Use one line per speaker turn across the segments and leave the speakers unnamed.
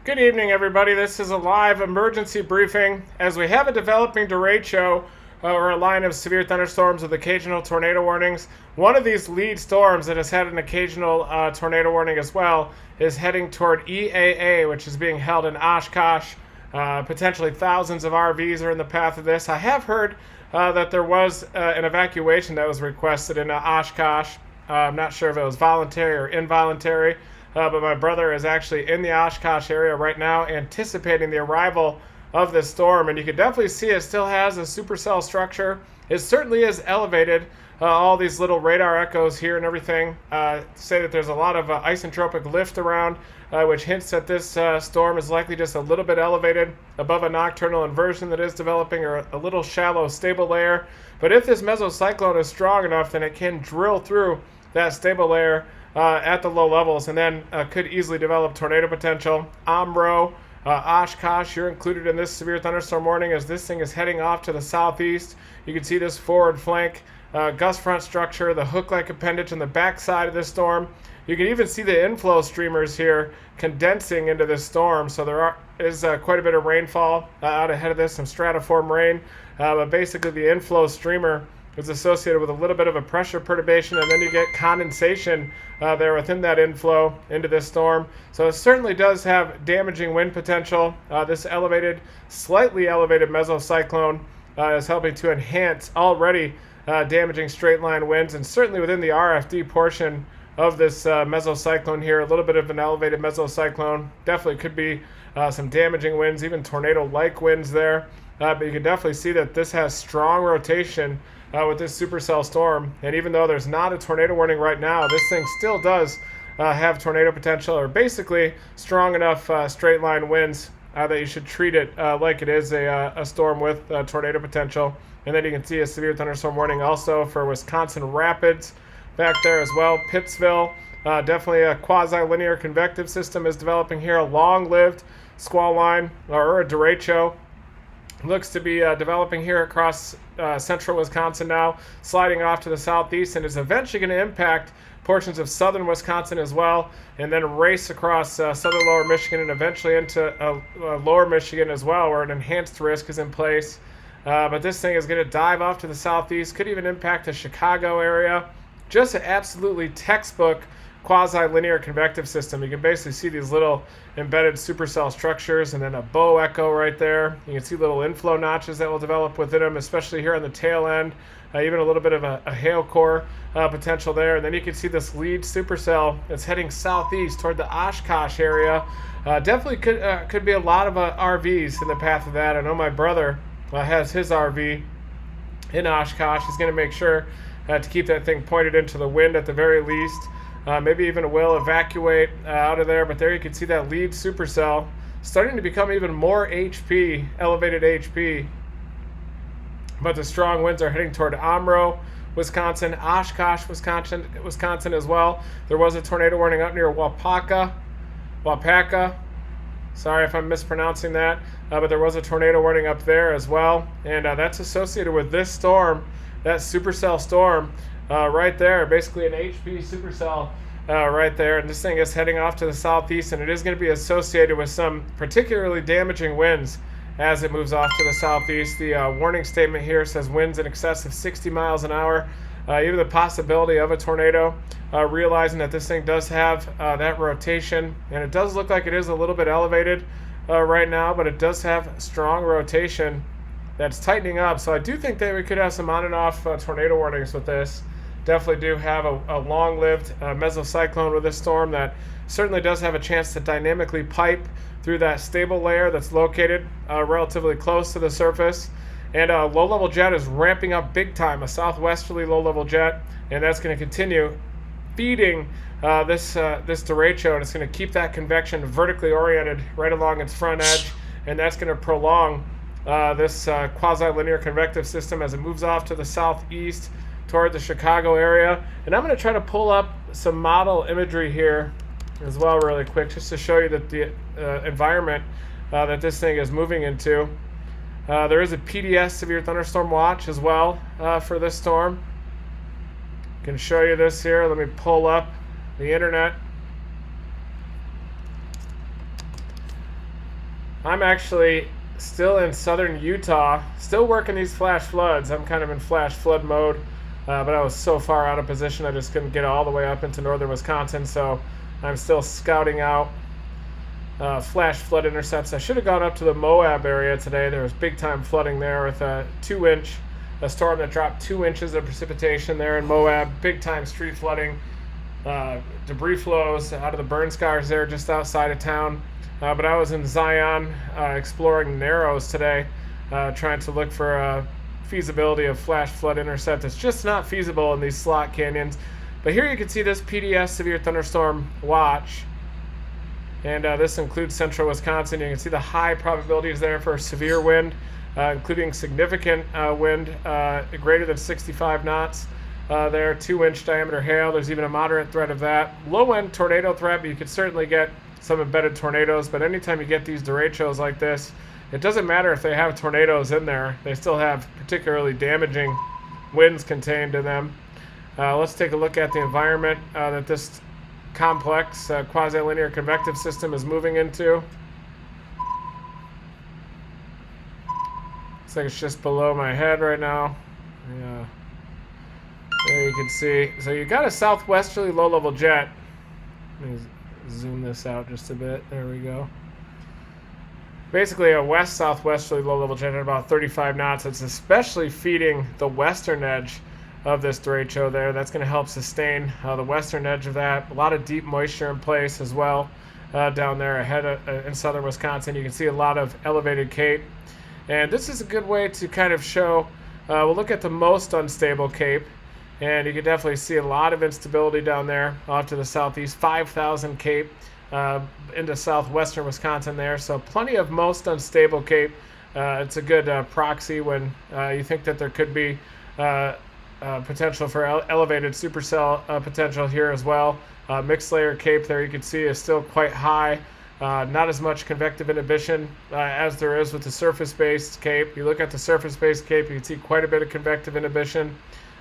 Good evening, everybody. This is a live emergency briefing as we have a developing derecho, or a line of severe thunderstorms with occasional tornado warnings. One of these lead storms that has had an occasional tornado warning as well is heading toward EAA, which is being held in Oshkosh. Potentially thousands of RVs are in the path of this. I have heard that there was an evacuation that was requested in Oshkosh. I'm not sure if it was voluntary or involuntary. But my brother is actually in the Oshkosh area right now anticipating the arrival of this storm, and you can definitely see it still has a supercell structure. It certainly is elevated. All these little radar echoes here and everything say that there's a lot of isentropic lift around, which hints that this storm is likely just a little bit elevated above a nocturnal inversion that is developing, or a little shallow stable layer. But if this mesocyclone is strong enough, then it can drill through that stable layer at the low levels, and then could easily develop tornado potential. Oshkosh, you're included in this severe thunderstorm warning as this thing is heading off to the southeast. You can see this forward flank gust front structure, the hook-like appendage on the backside of this storm. You can even see the inflow streamers here condensing into this storm, so there is quite a bit of rainfall out ahead of this, some stratiform rain, but basically the inflow streamer is associated with a little bit of a pressure perturbation, and then you get condensation there within that inflow into this storm. So it certainly does have damaging wind potential. This slightly elevated mesocyclone is helping to enhance already damaging straight line winds, and certainly within the RFD portion of this mesocyclone here, a little bit of an elevated mesocyclone definitely could be some damaging winds, even tornado-like winds there. But you can definitely see that this has strong rotation with this supercell storm, and even though there's not a tornado warning right now, this thing still does have tornado potential, or basically strong enough straight line winds that you should treat it like it is a storm with tornado potential. And then you can see a severe thunderstorm warning also for Wisconsin Rapids back there as well. Pittsville, definitely a quasi-linear convective system is developing here, a long-lived squall line or a derecho. Looks to be developing here across central Wisconsin now, sliding off to the southeast, and is eventually going to impact portions of southern Wisconsin as well, and then race across southern lower Michigan and eventually into lower Michigan as well, where an enhanced risk is in place. But this thing is going to dive off to the southeast, could even impact the Chicago area. Just an absolutely textbook quasi-linear convective system. You can basically see these little embedded supercell structures, and then a bow echo right there. You can see little inflow notches that will develop within them, especially here on the tail end. Even a little bit of a hail core potential there. And then you can see this lead supercell that's heading southeast toward the Oshkosh area. Definitely could be a lot of RVs in the path of that. I know my brother has his RV in Oshkosh. He's going to make sure to keep that thing pointed into the wind at the very least. Maybe even will evacuate out of there, but there you can see that lead supercell starting to become even more HP, elevated HP. But the strong winds are heading toward Wisconsin, Oshkosh, Wisconsin as well. There was a tornado warning up near Wapaka. Sorry if I'm mispronouncing that, but there was a tornado warning up there as well, and that's associated with this storm, that supercell storm. Right there, basically an HP supercell right there, and this thing is heading off to the southeast, and it is going to be associated with some particularly damaging winds as it moves off to the southeast. The warning statement here says winds in excess of 60 miles an hour, even the possibility of a tornado, realizing that this thing does have that rotation, and it does look like it is a little bit elevated right now, but it does have strong rotation that's tightening up. So I do think that we could have some on and off tornado warnings with this. Definitely do have a long-lived mesocyclone with this storm that certainly does have a chance to dynamically pipe through that stable layer that's located relatively close to the surface. And a low-level jet is ramping up big time, a southwesterly low-level jet, and that's going to continue feeding this derecho, and it's going to keep that convection vertically oriented right along its front edge, and that's going to prolong this quasi-linear convective system as it moves off to the southeast toward the Chicago area. And I'm going to try to pull up some model imagery here as well really quick, just to show you that the environment that this thing is moving into. There is a PDS severe thunderstorm watch as well for this storm. I can show you this here. Let me pull up the internet. I'm actually still in southern Utah, still working these flash floods. I'm kind of in flash flood mode, but I was so far out of position I just couldn't get all the way up into northern Wisconsin, so I'm still scouting out flash flood intercepts. I should have gone up to the Moab area today. There was big time flooding there with a storm that dropped 2 inches of precipitation there in Moab. Big time street flooding, debris flows out of the burn scars there just outside of town. But I was in Zion exploring Narrows today, trying to look for feasibility of flash flood intercept. It's just not feasible in these slot canyons. But here you can see this PDS severe thunderstorm watch. And this includes central Wisconsin. You can see the high probabilities there for severe wind, including significant wind greater than 65 knots. There, 2-inch diameter hail. There's even a moderate threat of that. Low-end tornado threat, but you could certainly get some embedded tornadoes. But anytime you get these derechos like this, it doesn't matter if they have tornadoes in there. They still have particularly damaging winds contained in them. Let's take a look at the environment that this complex quasi-linear convective system is moving into. Looks like it's just below my head right now. Yeah. There you can see. So you got a southwesterly low-level jet. Let me zoom this out just a bit. There we go. Basically a west-southwesterly low-level jet at about 35 knots. It's especially feeding the western edge of this derecho there. That's going to help sustain the western edge of that. A lot of deep moisture in place as well down there ahead in southern Wisconsin. You can see a lot of elevated cape. And this is a good way to kind of show, we'll look at the most unstable cape. And you can definitely see a lot of instability down there off to the southeast, 5,000 cape into southwestern Wisconsin there. So plenty of most unstable cape. It's a good proxy when you think that there could be potential for elevated supercell potential here as well. Mixed layer cape there you can see is still quite high. Not as much convective inhibition as there is with the surface-based cape. You look at the surface-based cape, you can see quite a bit of convective inhibition.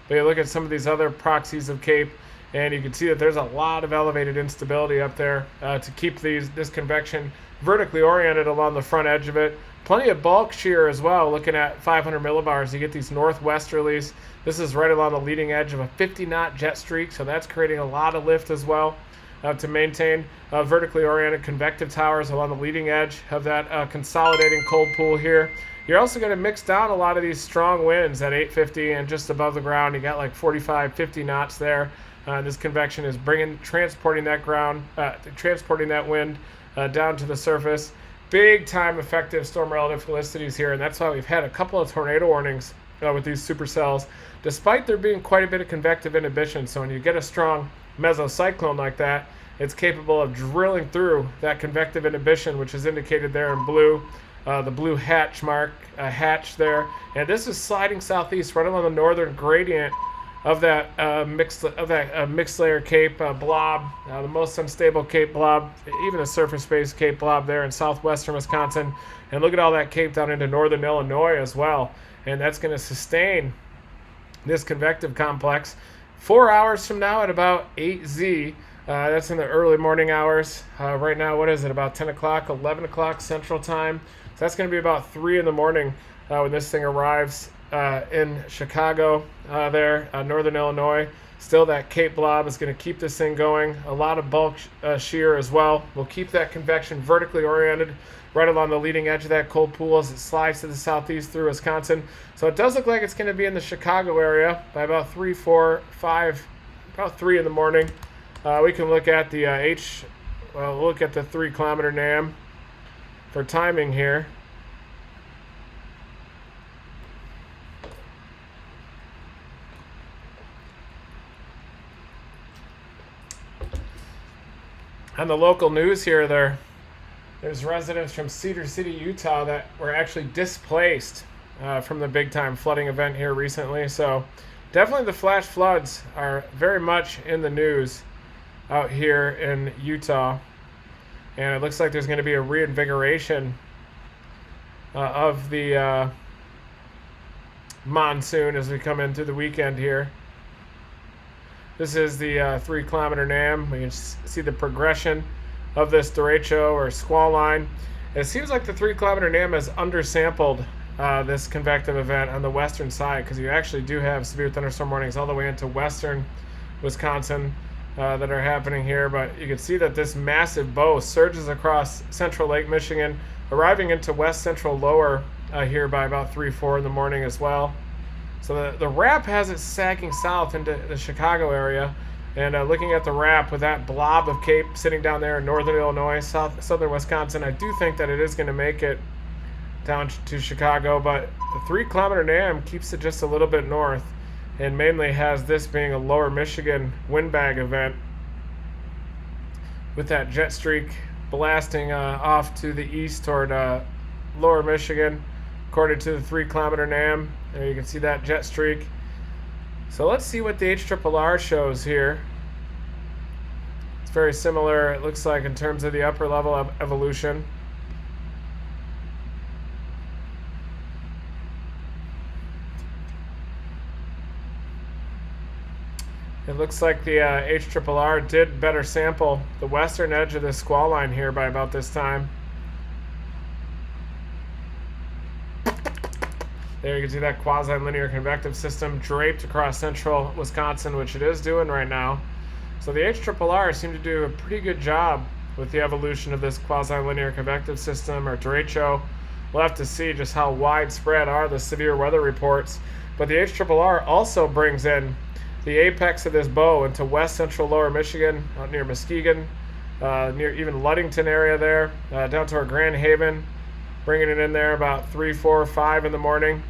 But you look at some of these other proxies of cape, and you can see that there's a lot of elevated instability up there to keep this convection vertically oriented along the front edge of it. Plenty of bulk shear as well. Looking at 500 millibars, you get these northwesterlies. This is right along the leading edge of a 50-knot jet streak, so that's creating a lot of lift as well to maintain vertically oriented convective towers along the leading edge of that consolidating cold pool here. You're also going to mix down a lot of these strong winds at 850 and just above the ground. You got like 45, 50 knots there. This convection is transporting that wind down to the surface. Big time effective storm relative felicities here, and that's why we've had a couple of tornado warnings with these supercells, despite there being quite a bit of convective inhibition. So when you get a strong mesocyclone like that, it's capable of drilling through that convective inhibition, which is indicated there in blue. The blue hatch mark, hatch there, and this is sliding southeast right along the northern gradient of that mixed layer cape blob, the most unstable cape blob, even a surface-based cape blob there in southwestern Wisconsin. And look at all that cape down into northern Illinois as well, and that's going to sustain this convective complex 4 hours from now at about 8Z. That's in the early morning hours. Right now, what is it, about 10 o'clock, 11 o'clock Central Time. So that's going to be about 3 in the morning when this thing arrives in Chicago northern Illinois. Still, that cape blob is going to keep this thing going. A lot of bulk shear as well. We'll keep that convection vertically oriented right along the leading edge of that cold pool as it slides to the southeast through Wisconsin. So it does look like it's going to be in the Chicago area by about 3, 4, 5, about 3 in the morning. We can look at the look at the 3-kilometer NAM for timing here. On the local news here, there's residents from Cedar City, Utah that were actually displaced from the big-time flooding event here recently. So definitely the flash floods are very much in the news out here in Utah. And it looks like there's going to be a reinvigoration of the monsoon as we come in through the weekend here. This is the 3-kilometer NAM. We can see the progression of this derecho or squall line. It seems like the 3 kilometer NAM has undersampled this convective event on the western side, because you actually do have severe thunderstorm warnings all the way into western Wisconsin that are happening here. But you can see that this massive bow surges across central Lake Michigan, arriving into west central lower here by about 3-4 in the morning as well. So the wrap has it sagging south into the Chicago area. And looking at the wrap with that blob of cape sitting down there in northern Illinois, southern Wisconsin, I do think that it is going to make it down to Chicago. But the 3 kilometer NAM keeps it just a little bit north, and mainly has this being a lower Michigan windbag event, with that jet streak blasting off to the east toward lower Michigan, according to the 3 kilometer NAM. There you can see that jet streak. So let's see what the HRRR shows here. It's very similar, it looks like, in terms of the upper level of evolution. It looks like the HRRR did better sample the western edge of the squall line here by about this time. There you can see that quasi-linear convective system draped across central Wisconsin, which it is doing right now. So the HRRR seemed to do a pretty good job with the evolution of this quasi-linear convective system, or Derecho. We'll have to see just how widespread are the severe weather reports. But the HRRR also brings in the apex of this bow into west central lower Michigan, out near Muskegon, near even Ludington area there, down to our Grand Haven, bringing it in there about 3, 4, 5 in the morning.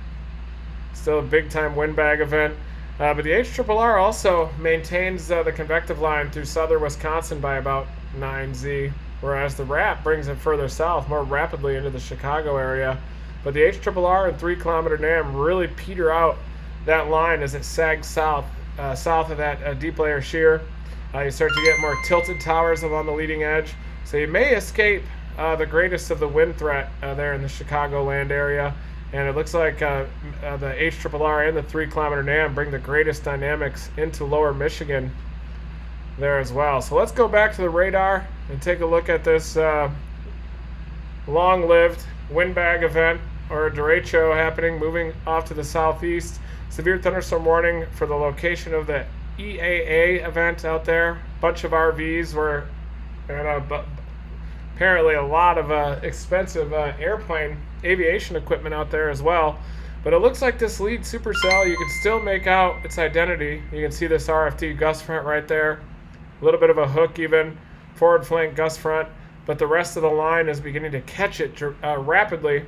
Still a big-time windbag event. But the HRRR also maintains the convective line through southern Wisconsin by about 9Z, whereas the wrap brings it further south, more rapidly into the Chicago area. But the HRRR and 3 kilometer NAM really peter out that line as it sags south, south of that deep layer shear. You start to get more tilted towers along the leading edge. So you may escape the greatest of the wind threat there in the Chicagoland area. And it looks like the HRRR and the 3 kilometer NAM bring the greatest dynamics into lower Michigan there as well. So let's go back to the radar and take a look at this long-lived windbag event, or Derecho, happening, moving off to the southeast. Severe thunderstorm warning for the location of the EAA event out there. Bunch of RVs were, and apparently a lot of expensive airplane aviation equipment out there as well. But it looks like this lead supercell, you can still make out its identity. You can see this RFD gust front right there, a little bit of a hook even, forward flank gust front, but the rest of the line is beginning to catch it rapidly,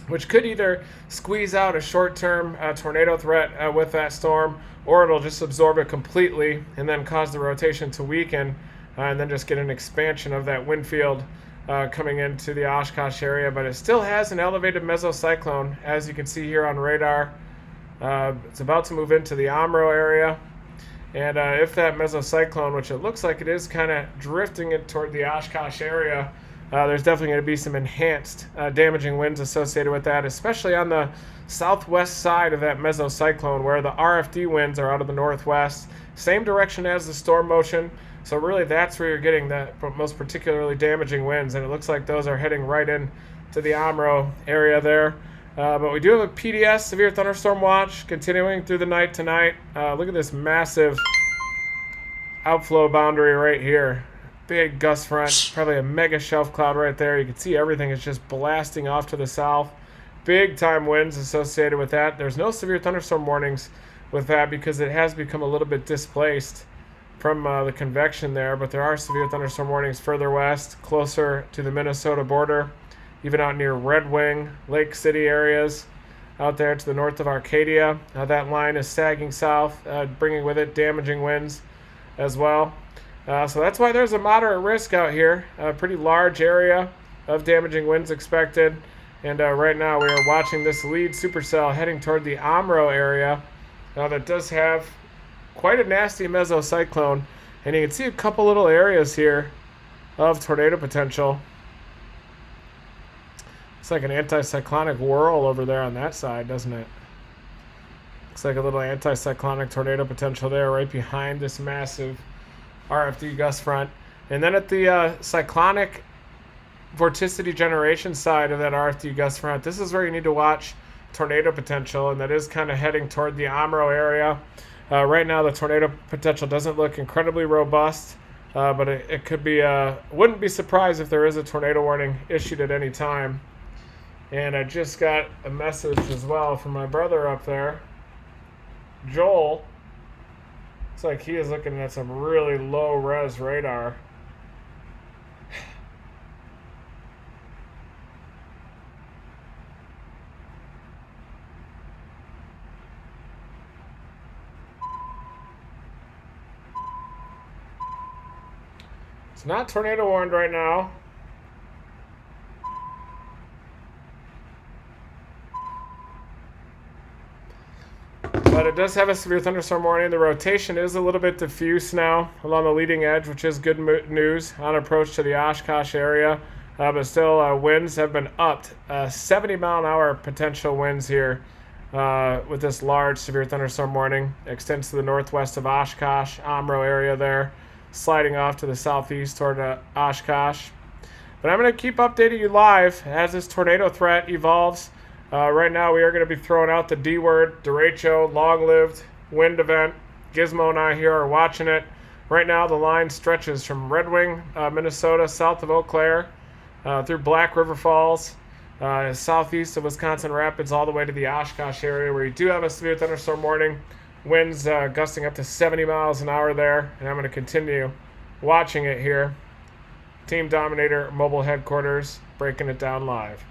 which could either squeeze out a short-term tornado threat with that storm, or it'll just absorb it completely and then cause the rotation to weaken, and then just get an expansion of that wind field coming into the Oshkosh area. But it still has an elevated mesocyclone, as you can see here on radar. It's about to move into the Omro area, and if that mesocyclone, which it looks like it is kind of drifting it toward the Oshkosh area, there's definitely going to be some enhanced damaging winds associated with that, especially on the southwest side of that mesocyclone, where the RFD winds are out of the northwest, same direction as the storm motion. So really that's where you're getting the most particularly damaging winds, and it looks like those are heading right in to the Omro area there. But we do have a PDS, Severe Thunderstorm Watch, continuing through the night tonight. Look at this massive outflow boundary right here. Big gust front, probably a mega shelf cloud right there. You can see everything is just blasting off to the south. Big time winds associated with that. There's no severe thunderstorm warnings with that because it has become a little bit displaced from the convection there, but there are severe thunderstorm warnings further west, closer to the Minnesota border, even out near Red Wing, Lake City areas, out there to the north of Arcadia. That line is sagging south, bringing with it damaging winds as well. So that's why there's a moderate risk out here, a pretty large area of damaging winds expected. And right now we are watching this lead supercell heading toward the Omro area that does have quite a nasty mesocyclone, and you can see a couple little areas here of tornado potential. It's like an anticyclonic whirl over there on that side, doesn't it? Looks like a little anticyclonic tornado potential there right behind this massive RFD gust front. And then at the cyclonic vorticity generation side of that RFD gust front, this is where you need to watch tornado potential, and that is kind of heading toward the Amro area. Right now, the tornado potential doesn't look incredibly robust, but it could be. Wouldn't be surprised if there is a tornado warning issued at any time. And I just got a message as well from my brother up there, Joel. Looks like he is looking at some really low res radar. It's not tornado warned right now. But it does have a severe thunderstorm warning. The rotation is a little bit diffuse now along the leading edge, which is good news on approach to the Oshkosh area. But still, winds have been upped. 70 mile an hour potential winds here with this large severe thunderstorm warning. Extends to the northwest of Oshkosh, Amro area there, sliding off to the southeast toward Oshkosh. But I'm going to keep updating you live as this tornado threat evolves. Right now we are going to be throwing out the D word, Derecho, long-lived wind event. Gizmo and I here are watching it. Right now the line stretches from Red Wing, Minnesota, south of Eau Claire, through Black River Falls, southeast of Wisconsin Rapids, all the way to the Oshkosh area where you do have a severe thunderstorm warning. Winds gusting up to 70 miles an hour there, and I'm going to continue watching it here. Team Dominator Mobile Headquarters breaking it down live.